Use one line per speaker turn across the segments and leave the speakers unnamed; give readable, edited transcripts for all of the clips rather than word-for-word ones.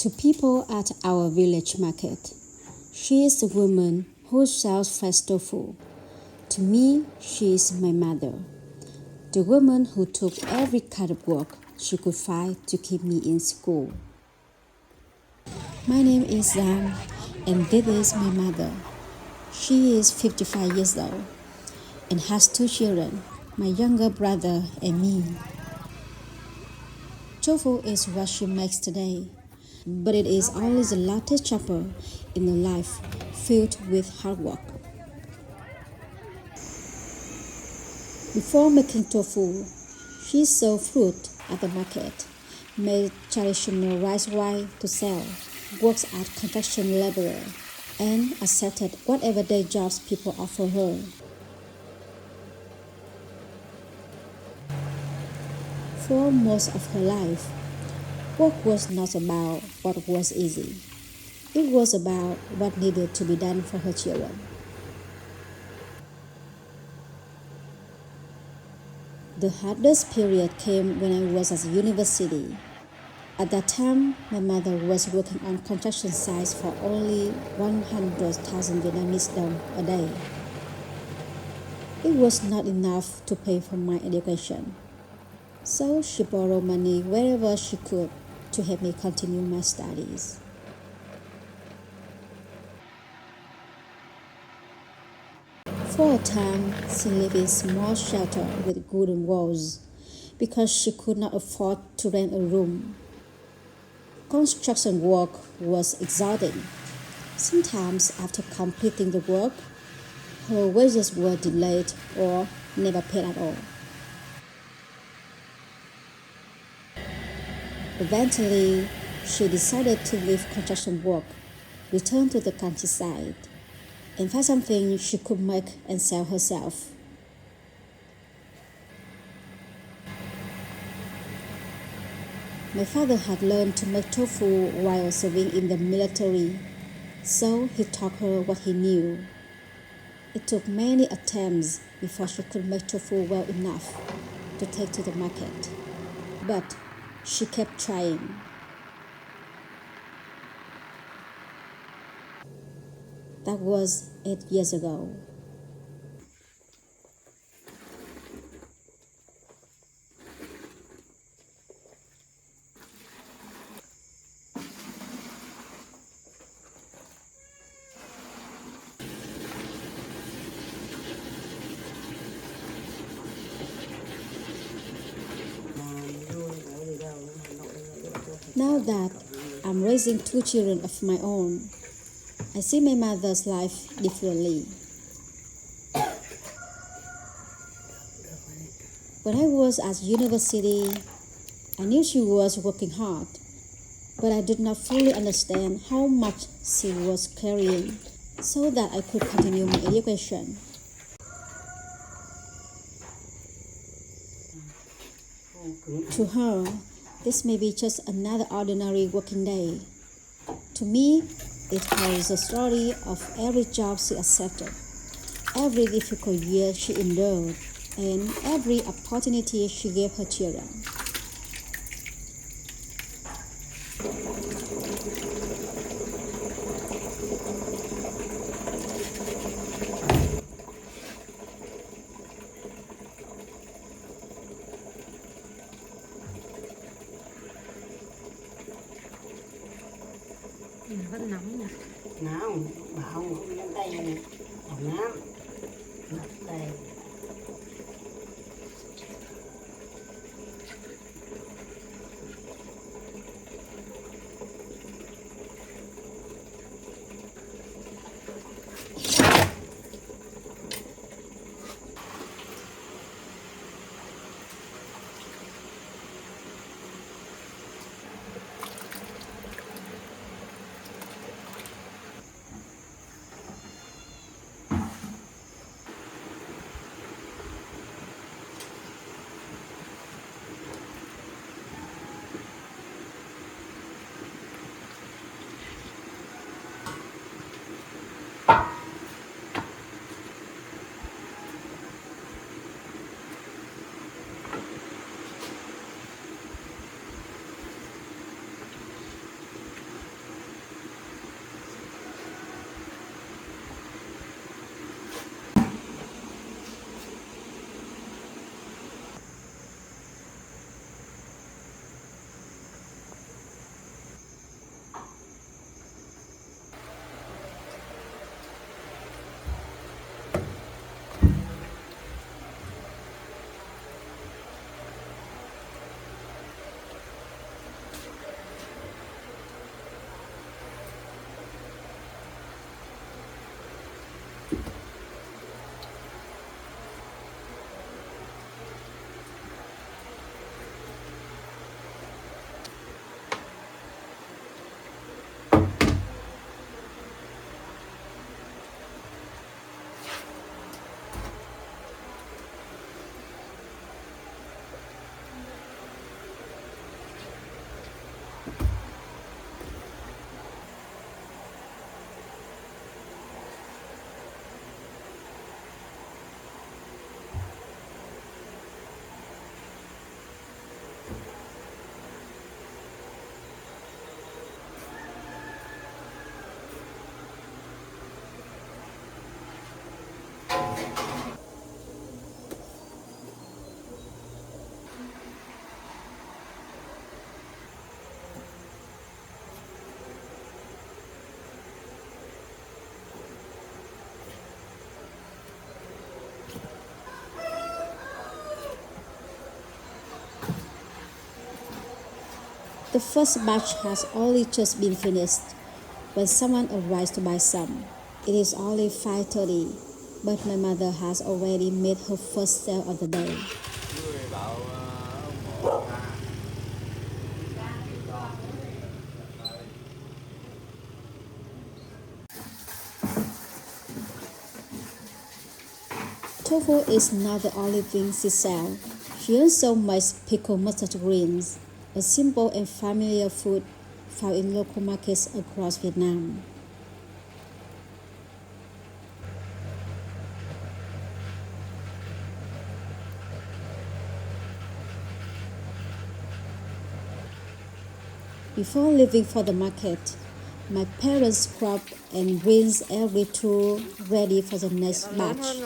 To people at our village market, she is the woman who sells fresh tofu. To me, she is my mother, the woman who took every kind of work she could find to keep me in school. My name is Giang, and this is my mother. She is 55 years old and has 2 children, my younger brother and me. Tofu is what she makes today, but it is only the latest chapter in a life filled with hard work. Before making tofu, she sold fruit at the market, made traditional rice wine to sell, worked as construction laborer, and accepted whatever day jobs people offered her. For most of her life, work was not about what was easy. It was about what needed to be done for her children. The hardest period came when I was at university. At that time, my mother was working on construction sites for only 100,000 Vietnamese dong a day. It was not enough to pay for my education, so she borrowed money wherever she could to help me continue my studies. For a time, she lived in a small shelter with wooden walls because she could not afford to rent a room. Construction work was exhausting. Sometimes after completing the work, her wages were delayed or never paid at all. Eventually, she decided to leave construction work, return to the countryside, and find something she could make and sell herself. My father had learned to make tofu while serving in the military, so he taught her what he knew. It took many attempts before she could make tofu well enough to take to the market, but she kept trying. That was 8 years ago. Now that I'm raising 2 children of my own, I see my mother's life differently. When I was at university, I knew she was working hard, but I did not fully understand how much she was carrying so that I could continue my education. To her, this may be just another ordinary working day. To me, it tells the story of every job she accepted, every difficult year she endured, and every opportunity she gave her children.
Vẫn nóng nhỉ?
Nóng, bảo không lên đây này, nóng lắm. Đây.
The first batch has only just been finished when someone arrives to buy some. It is only 5:30, but my mother has already made her first sale of the day. Tofu is not the only thing she sells. She also makes pickled mustard greens, a simple and familiar food found in local markets across Vietnam. Before leaving for the market, my parents scrub and rinse every tool ready for the next batch.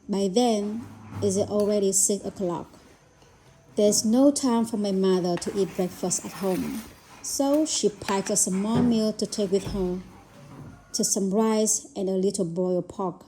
By then, it's already 6 o'clock. There's no time for my mother to eat breakfast at home, so she packed a small meal to take with her, just some rice and a little boiled pork.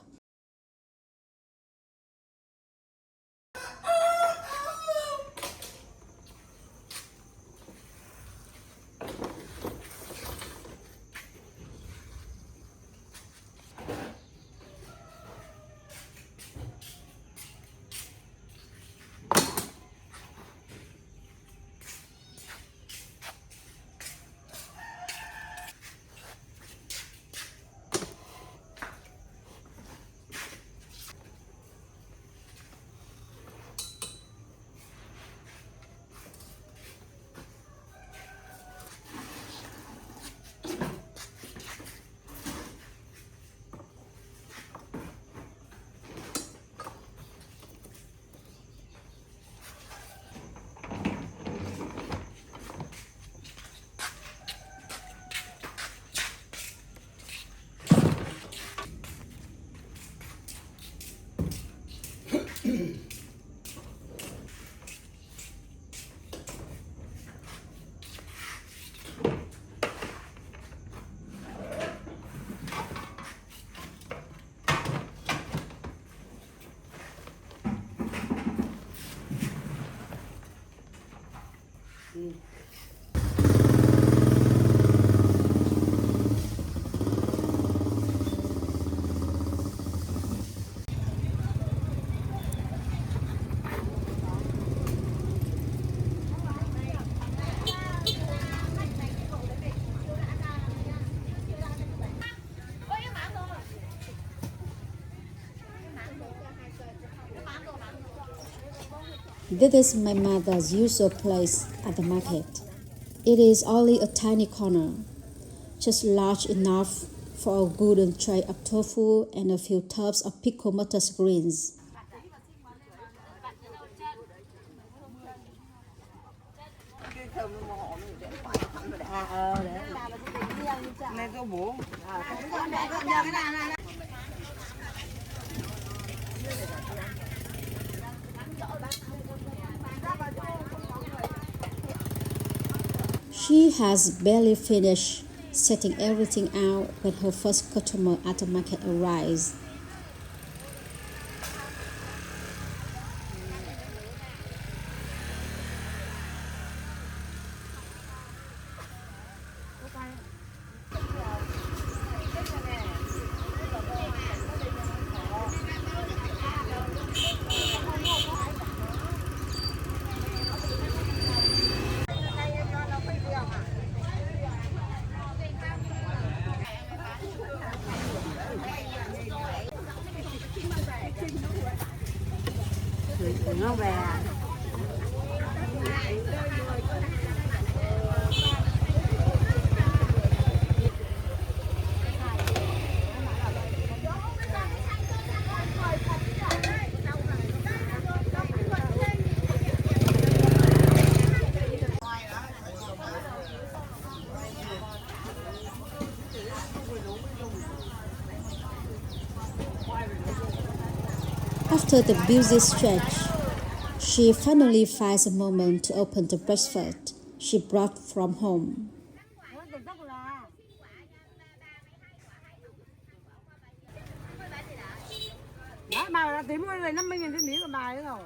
This is my mother's usual place at the market. It is only a tiny corner, just large enough for a golden tray of tofu and a few tubs of pickled mustard greens. She has barely finished setting everything out when her first customer at the market arrives.
Nó về
After the busy stretch, she finally finds a moment to open the breakfast she brought from home.
Đó, mà tí mua này 50.000 trên tí của bà ấy rồi.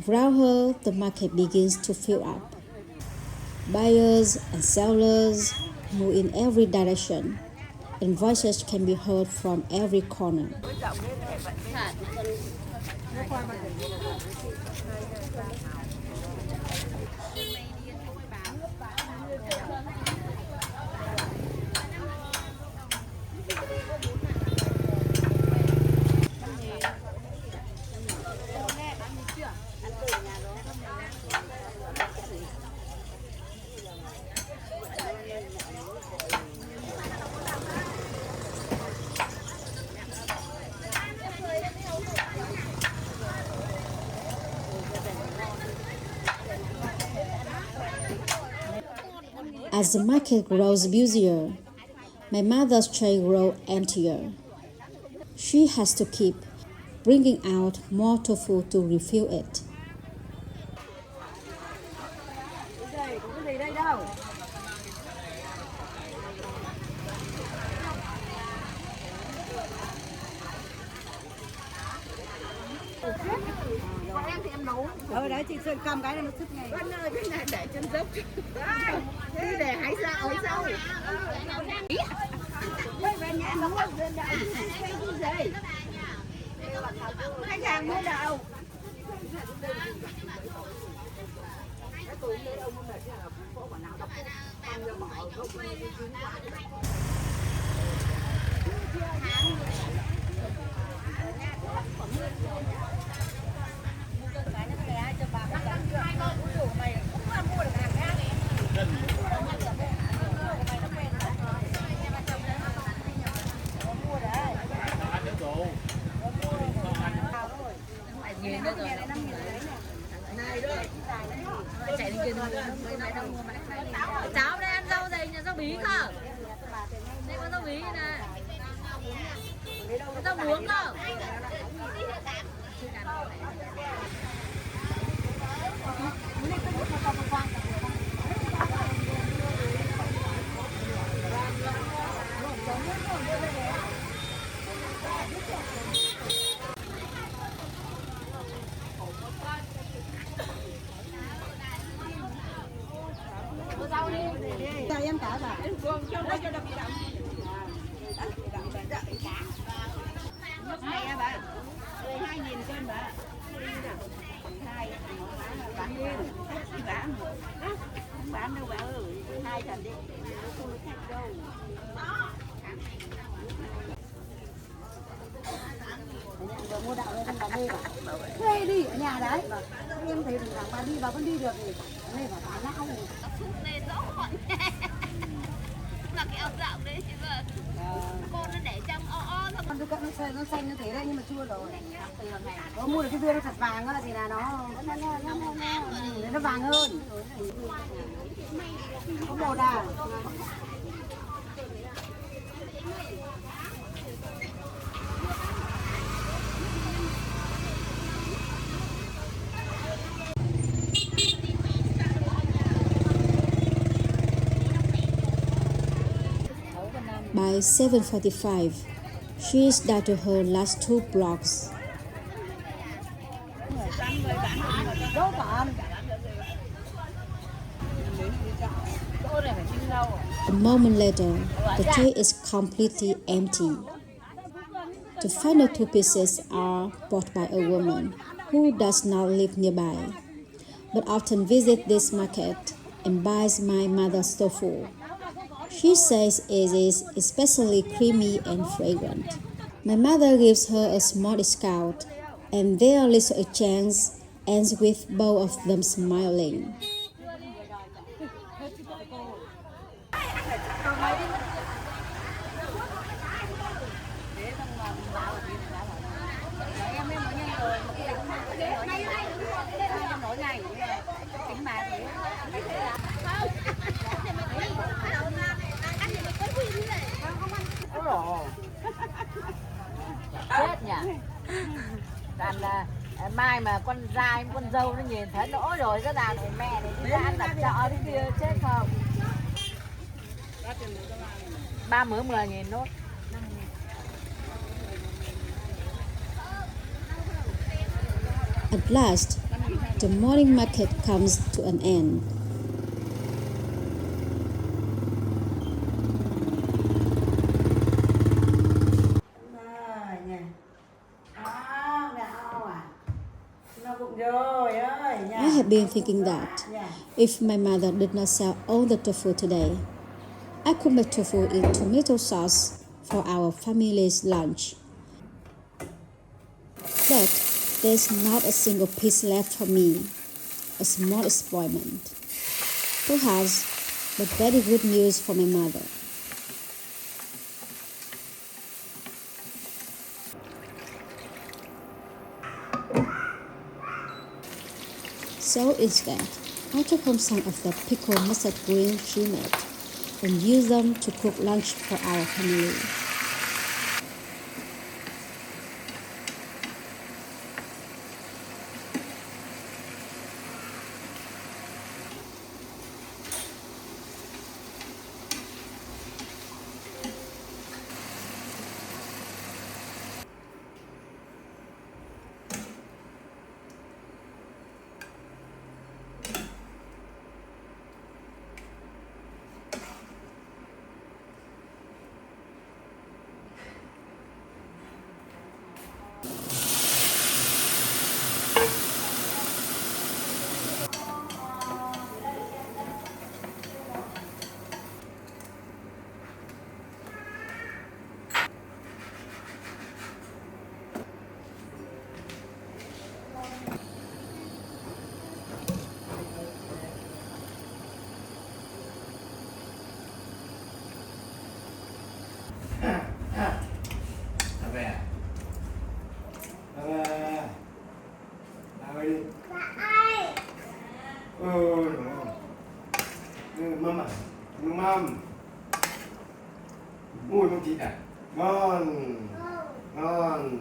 Around her, the market begins to fill up. Buyers and sellers move in every direction, and voices can be heard from every corner. As the market grows busier, my mother's tray grows emptier. She has to keep bringing out more tofu to refill it.
Đấy chị Sơn cầm cái này nó sức ngay.
Vân ơi, cái này để chân dốc. Thế để hái dạo rau. Đây về nhà nó mua đậu. Cái gì? Khách hàng mua đậu. Cháu đây ăn rau gì nhỉ? Rau bí không? Đây có rau bí nè. Có rau muống không?
Em cả bà.
Lúc này à bà? 12.000 cân bà. 2 bán đi. Bán đâu bà ơi. 2 thằng đi. Không khách đâu.
Mua đậu đây bà đi bảo. Thuê đi ở nhà đấy. Em thấy rằng bà đi bà vẫn đi được thì đây bảo bà não rồi.
Lên rõ gọn. Là cái ống rộng đấy chứ mà. Con nó để trong o thôi.
Con nó xanh như thế đấy nhưng mà chua rồi. Có mua được cái dưa nó thật vàng á thì là nó vàng hơn. Có bột à?
By 7:45, she is down to her last 2 blocks. A moment later, the tray is completely empty. The final 2 pieces are bought by a woman who does not live nearby, but often visits this market and buys my mother's tofu. She says it is especially creamy and fragrant. My mother gives her a small discount, and their little exchange ends with both of them smiling.
Mai mà con trai con dâu nó nhìn thấy lỗ rồi cái nào này mẹ này đi ra ăn đặt chợ đi kia chết không? 3 mớ 10.000 nốt.
At last, the morning market comes to an end. I have been thinking that if my mother did not sell all the tofu today, I could make tofu in tomato sauce for our family's lunch. But there's not a single piece left for me, a small disappointment. Perhaps, but very good news for my mother. So instead, I took home some of the pickled mustard green she made and used them to cook lunch for our family.
Mâm mùi con thịt à, ngon ngon.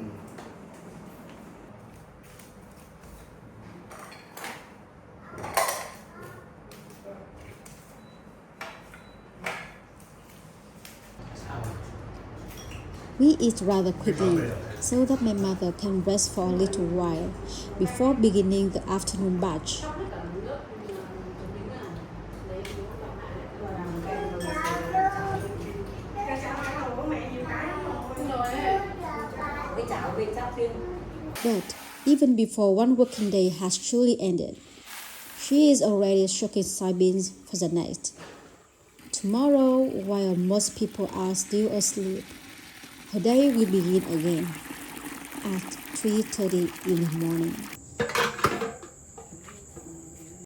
We eat rather quickly so that my mother can rest for a little while before beginning the afternoon batch. But even before one working day has truly ended, she is already soaking soybeans for the next. Tomorrow, while most people are still asleep, her day will begin again at 3:30 in the morning.